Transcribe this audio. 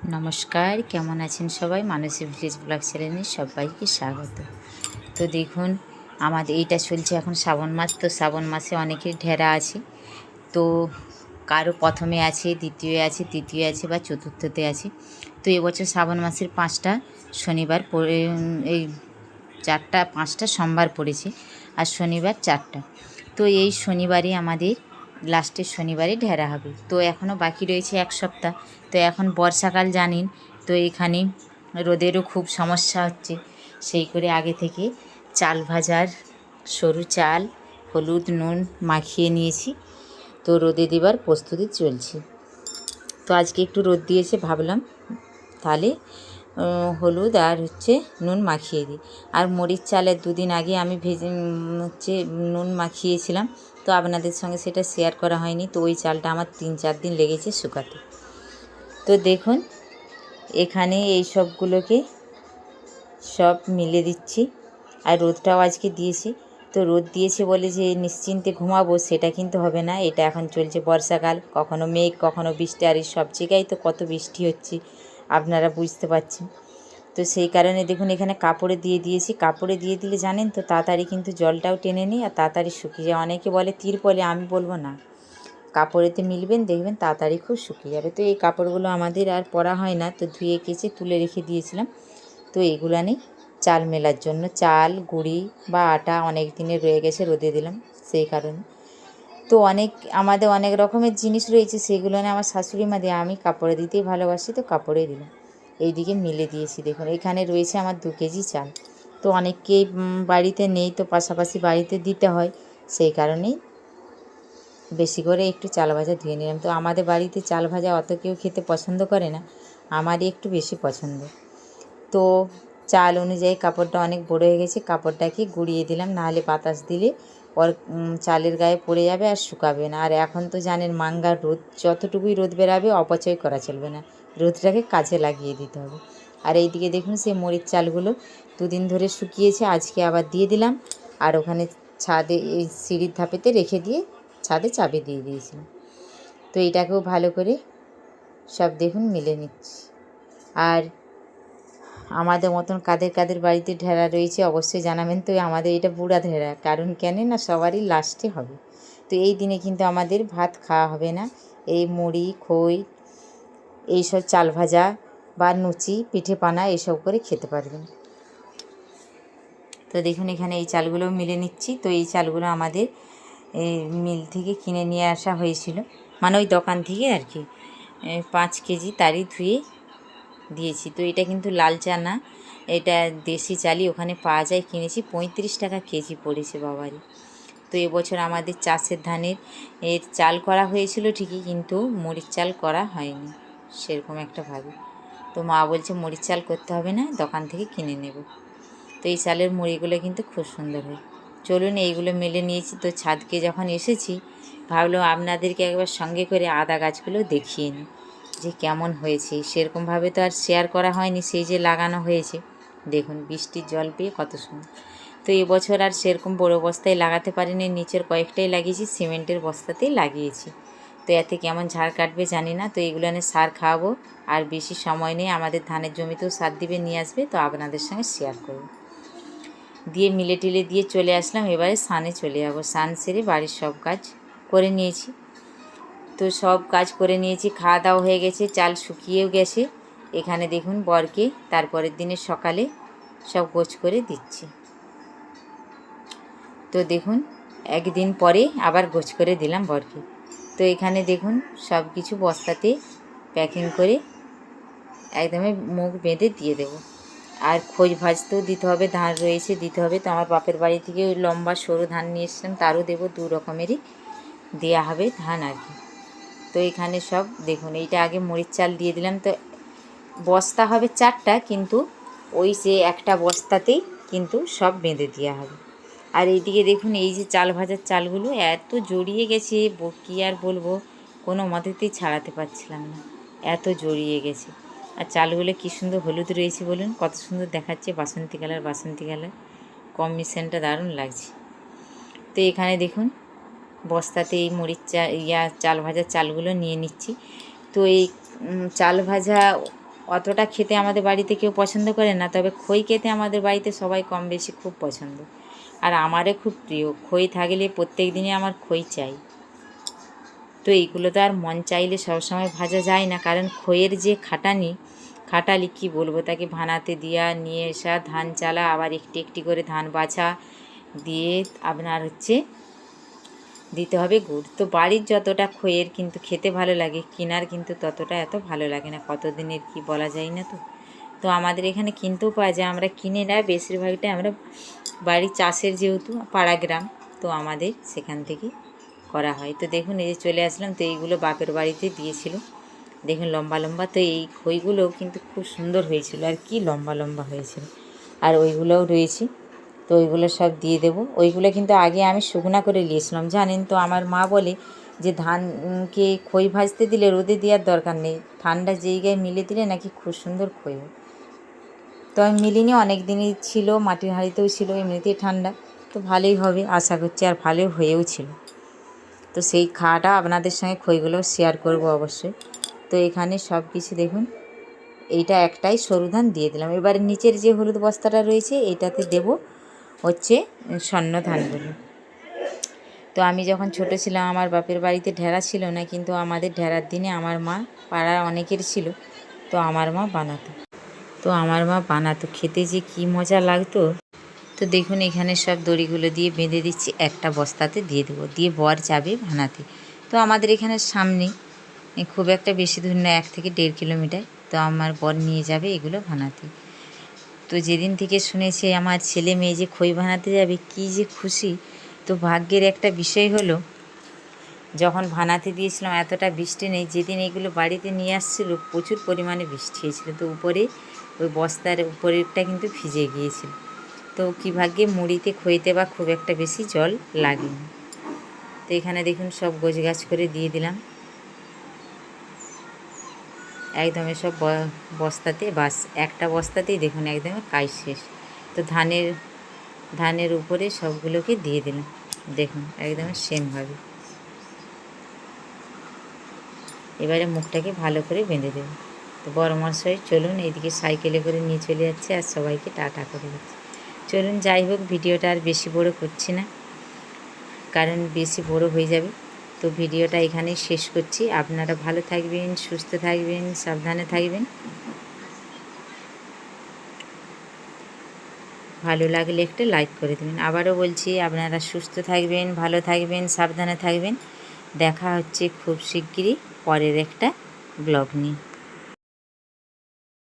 নমস্কার, কেমন আছেন সবাই? মানসী ভিলেজ ব্লগ চ্যানেলে সবাইকে স্বাগত। তো দেখুন, আমাদের এইটা চলছে এখন শ্রাবণ মাস। তো শ্রাবণ মাসে অনেকের ঢেরা আছে। তো কারো প্রথমে আছে, দ্বিতীয় আছে, তৃতীয় আছে বা চতুর্থতে আছে। তো এবছর শ্রাবণ মাসের 5টা শনিবার পড়ে, এই 5টা সোমবার পড়েছে আর শনিবার 4টা। তো এই শনিবারই আমাদের লাস্টের শনিবারে ঢেরা হবে। তো এখনও বাকি রয়েছে 1 সপ্তাহ। তো এখন বর্ষাকাল জানেন, তো এখানে রোদেরও খুব সমস্যা হচ্ছে। সেই করে আগে থেকে চাল ভাজার সরু চাল, হলুদ নুন মাখিয়ে নিয়েছি। তো রোদে দেবার প্রস্তুতি চলছে। তো আজকে একটু রোদ দিয়েছে, ভাবলাম তাহলে হলুদ আর নুন মাখিয়ে দিই। আর মরিচ চালের 2 দিন আগে আমি নুন মাখিয়েছিলাম। তো আপনাদের সঙ্গে সেটা শেয়ার করা হয়নি। তো ওই চালটা আমার 3-4 দিন লেগেছে শুকাতে। তো দেখুন, এখানে এই সবগুলোকে সব মিলে দিচ্ছি। আর রোদটাও আজকে দিয়েছি। তো রোদ দিয়েছে বলে যে নিশ্চিন্তে ঘুমাবো সেটা কিন্তু হবে না। এটা এখন চলছে বর্ষাকাল, কখনো মেঘ কখনো বৃষ্টি। আর এই সব জায়গায় তো কত বৃষ্টি হচ্ছে আপনারা বুঝতে পারছেন। তো সেই কারণে দেখুন এখানে কাপড়ে দিয়ে দিয়েছি। কাপড়ে দিয়ে দিলে জানেন তো তাড়াতাড়ি কিন্তু জলটাও টেনে নিই আর তাড়াতাড়ি শুকিয়ে যায়। অনেকে বলে তিরপলে, আমি বলবো না, কাপড়েতে মিলবেন, দেখবেন তাড়াতাড়ি খুব শুকিয়ে যাবে। তো এই কাপড়গুলো আমাদের আর পরা হয় না, তো ধুয়ে কেচে তুলে রেখে দিয়েছিলাম। তো এগুলো নেই চাল মেলার জন্য, চাল গুঁড়ি বা আটা অনেক দিনের রয়ে গেছে, রোদে দিলাম সেই কারণে। তো আমাদের অনেক রকমের জিনিস রয়েছে, সেগুলো নিয়ে আমার শাশুড়ি মা দিয়ে, আমি কাপড়ে দিতেই ভালোবাসি, তো কাপড়ে দিলাম। এইদিকে মিলে দিয়েছি। দেখুন এখানে রয়েছে আমার 2 কেজি চাল। তো অনেকেই বাড়িতে নেই, তো পাশাপাশি বাড়িতে দিতে হয়, সেই কারণেই বেশি করে একটু চাল ভাজা ধুয়ে নিলাম। তো আমাদের বাড়িতে চাল ভাজা অত কেউ খেতে পছন্দ করে না, আমারই একটু বেশি পছন্দ। তো চাল অনুযায়ী কাপড়টা অনেক বড়ো হয়ে গেছে, কাপড়টাকে গুঁড়িয়ে দিলাম, নাহলে বাতাস দিলে চালের গায়ে পড়ে যাবে আর শুকাবে না। আর এখন তো জানেন মাঙ্গার রোদ, যতটুকুই রোদ বেরাবে অপচয় করা চলবে না, রোদটাকে কাজে লাগিয়ে দিতে হবে। আর এইদিকে দেখুন সেই মরিচ চালগুলো 2 দিন ধরে শুকিয়েছে, আজকে আবার দিয়ে দিলাম। আর ওখানে ছাদে এই সিঁড়ির ধাপেতে রেখে দিয়ে ছাদে চাবি দিয়ে দিয়েছিলাম। তো এটাকেও ভালো করে সব দেখুন মিলে নিচ্ছি। আর আমাদের মতন কাদের কাদের বাড়িতে ঢেরা রয়েছে অবশ্যই জানাবেন। তো আমাদের এটা বুড়া ঢেরা, কারণ কেন না সবারই লাস্টে হবে। তো এই দিনে কিন্তু আমাদের ভাত খাওয়া হবে না, এই মুড়ি খই এইসব চাল ভাজা বা লুচি পিঠে পানা এইসব করে খেতে পারবেন। তো দেখুন এখানে এই চালগুলো মিলে নিচ্ছি। তো এই চালগুলো আমাদের এই মিল থেকে কিনে নিয়ে আসা হয়েছিল, মানে ওই দোকান থেকে আর কি। 5 কেজি তারই ধুয়ে দিয়েছি। তো এটা কিন্তু লাল চা না, এটা দেশি চালই, ওখানে পাওয়া যায়, কিনেছি 35 টাকা কেজি পড়েছে বাবারই। তো এবছর আমাদের চাষের ধানের চাল করা হয়েছিল ঠিকই, কিন্তু মরিচ চাল করা হয়নি সেরকম একটা ভাবে। তো মা বলছে মরিচ চাল করতে হবে না, দোকান থেকে কিনে নেব। তো এই চালের মুড়িগুলো কিন্তু খুব সুন্দর হয়। চলুন এইগুলো মেলে নিয়েছি। তো ছাদকে যখন এসেছি ভাবলাম আপনাদেরকে একবার সঙ্গে করে আদা গাছগুলো দেখিয়ে নিই যে কেমন হয়েছে। সেরকমভাবে তো আর শেয়ার করা হয়নি, সেই যে লাগানো হয়েছে দেখুন বৃষ্টির জল পেয়ে কত সুন্দর। তো এবছর আর সেরকম বড় বস্তায় লাগাতে পারিনি, নিচের কয়েকটাই লাগিয়েছি, সিমেন্টের বস্তাতেই লাগিয়েছি। তো এতে কেমন ঝাড় কাটবে জানি না। তো এগুলো এনে সার খাওয়াবো, আর বেশি সময় নেই, আমাদের ধানের জমিতেও সার দিবে, নিয়ে আসবে, তো আপনাদের সঙ্গে শেয়ার করব। দিয়ে মিলে টিলে দিয়ে চলে আসলাম। এবারে স্নানে চলে যাবো। স্নান সেরে বাড়ির সব কাজ করে নিয়েছি। তো সব কাজ করে নিয়েছি, খাওয়া দাওয়া হয়ে গেছে, চাল শুকিয়েও গেছে। এখানে দেখুন বরকে তারপরের দিনের সকালে সব গোছ করে দিচ্ছি। তো দেখুন একদিন পরে আবার গোছ করে দিলাম বরকে। তো এখানে দেখুন সব কিছু বস্তাতে প্যাকিং করে একদমই মুখ বেঁধে দিয়ে দেবো। আর খোঁজ ভাজতেও দিতে হবে, ধান রয়েছে দিতে হবে। তো আমার বাপের বাড়ি থেকে ওই লম্বা সরু ধান নিয়ে এসেছিলাম, তারও দেবো, 2 রকমেরই দেওয়া হবে ধান আর কি। তো এখানে সব দেখুন, এইটা আগে মরিচ চাল দিয়ে দিলাম। তো বস্তা হবে 4টা, কিন্তু ওই যে একটা বস্তাতেই কিন্তু সব বেঁধে দেওয়া হবে। আর এইদিকে দেখুন এই যে চাল ভাজার চালগুলো এত জড়িয়ে গেছে, কী আর বলবো, কোনো মতেতেই ছাড়াতে পারছিলাম না, এত জড়িয়ে গেছে। আর চালগুলো কী সুন্দর হলুদ রয়েছে বলুন, কত সুন্দর দেখাচ্ছে, বাসন্তী কালার, বাসন্তী কালার কম্বিনেশনটা দারুণ লাগছে। তো এখানে দেখুন বস্তাতে এই চাল ভাজার চালগুলো নিয়ে নিচ্ছি। তো এই চাল ভাজা অতটা খেতে আমাদের বাড়িতে কেউ পছন্দ করে না, তবে খই খেতে আমাদের বাড়িতে সবাই কম বেশি খুব পছন্দ। আর আমারও খুব প্রিয়, খই থাকলে প্রত্যেক দিনই আমার খই চাই। তো এইগুলো তো আর মন চাইলে সবসময় ভাজা যায় না, কারণ খইয়ের যে খাটালি কী বলবো, তাকে ভানাতে দিয়া নিয়ে আসা, ধান চালা, আবার একটি একটি করে ধান বাছা দিয়ে আপনার দিতে হবে গুড়। তো বাড়ির যতটা খইয়ের কিন্তু খেতে ভালো লাগে, কেনার কিন্তু ততটা এত ভালো লাগে না, কতদিনের কি বলা যায় না। তো আমাদের এখানে কিনতেও পাওয়া যায়, আমরা কিনে না, বেশিরভাগটাই আমরা বাড়ির চাষের, যেহেতু পাড়া গ্রাম, তো আমাদের সেখান থেকে করা হয়। তো দেখুন এই যে চলে আসলাম, তো এইগুলো বাপের বাড়িতে দিয়েছিল, দেখুন লম্বা লম্বা। তো এই খইগুলোও কিন্তু খুব সুন্দর হয়েছিল, আর কি লম্বা লম্বা হয়েছিল। আর ওইগুলোও রয়েছে, তো ওইগুলো সব দিয়ে দেবো। ওইগুলো কিন্তু আগে আমি শুকনা করে নিয়েছিলাম, জানেন তো। আমার মা বলে যে ধানকে খই ভাজতে দিলে রোদে দেওয়ার দরকার নেই, ঠান্ডা জায়গায় মিলে দিলে নাকি খুব সুন্দর খই হয়। তো আমি মিলিনি, অনেক দিনই ছিল, মাটির হাঁড়িতেও ছিল, এমনিতেই ঠান্ডা, তো ভালোই হবে আশা করছি, আর ভালোই হয়েও ছিল। তো সেই খাওয়াটা আপনাদের সঙ্গে খইগুলো শেয়ার করব অবশ্যই। তো এখানে সব কিছু দেখুন, এইটা একটাই সরু ধান দিয়ে দিলাম। এবারে নিচের যে হলুদ বস্তাটা রয়েছে এইটাতে দেব স্বর্ণ ধানগুলো। তো আমি যখন ছোট ছিলাম, আমার বাপের বাড়িতে ঢেঁড়া ছিল না, কিন্তু আমাদের ঢেঁড়ার দিনে আমার মা, পাড়ার অনেকের ছিল, তো আমার মা বানাতো, খেতে যে কী মজা লাগতো। তো দেখুন এখানে সব দড়িগুলো দিয়ে বেঁধে দিচ্ছি, একটা বস্তাতে দিয়ে দেবো, দিয়ে বর যাবে ভানাতে। তো আমাদের এখানে সামনে, খুব একটা বেশি দূর না, 1 থেকে 1.5 কিলোমিটার, তো আমার বর নিয়ে যাবে এগুলো ভানাতে। তো যেদিন থেকে শুনেছে আমার ছেলে মেয়ে যে খই ভানাতে যাবে, কী যে খুশি। তো ভাগ্যের একটা বিষয় হলো, যখন ভানাতে দিয়েছিলাম এতটা বৃষ্টি নেই, যেদিন এগুলো বাড়িতে নিয়ে আসছিলো প্রচুর পরিমাণে বৃষ্টি হয়েছিল, তো উপরে ওই বস্তার উপরেরটা কিন্তু ভিজে গিয়েছিল। তো কী ভাগ্যে মুড়িতে খইতে বা খুব একটা বেশি জল লাগেনি। তো এখানে দেখুন সব গোছগাছ করে দিয়ে দিলাম একদম, সব বস্তাতে, বাস একটা বস্তাতেই দেখুন একদম কাজ শেষ। তো ধানের উপরে সবগুলোকে দিয়ে দিলাম, দেখুন একদম সেমভাবে। এবারে মুখটাকে ভালো করে বেঁধে দেবো। তো বড় মশাই চলুন, এইদিকে সাইকেলে করে নিয়ে চলে যাচ্ছে, আর সবাইকে টাটা করে দিচ্ছে। চলুন, যাই হোক, ভিডিওটা আর বেশি বড় করছি না, কারণ বেশি বড় হয়ে যাবে। তো ভিডিওটা এখানেই শেষ করছি। আপনারা ভালো থাকবেন, সুস্থ থাকবেন, সাবধানে থাকবেন। ভালো লাগলে একটা লাইক করে দেবেন। আবারও বলছি, আপনারা সুস্থ থাকবেন, ভালো থাকবেন, সাবধানে থাকবেন। দেখা হচ্ছে খুব শিগগিরই পরের একটা ব্লগ নিয়ে।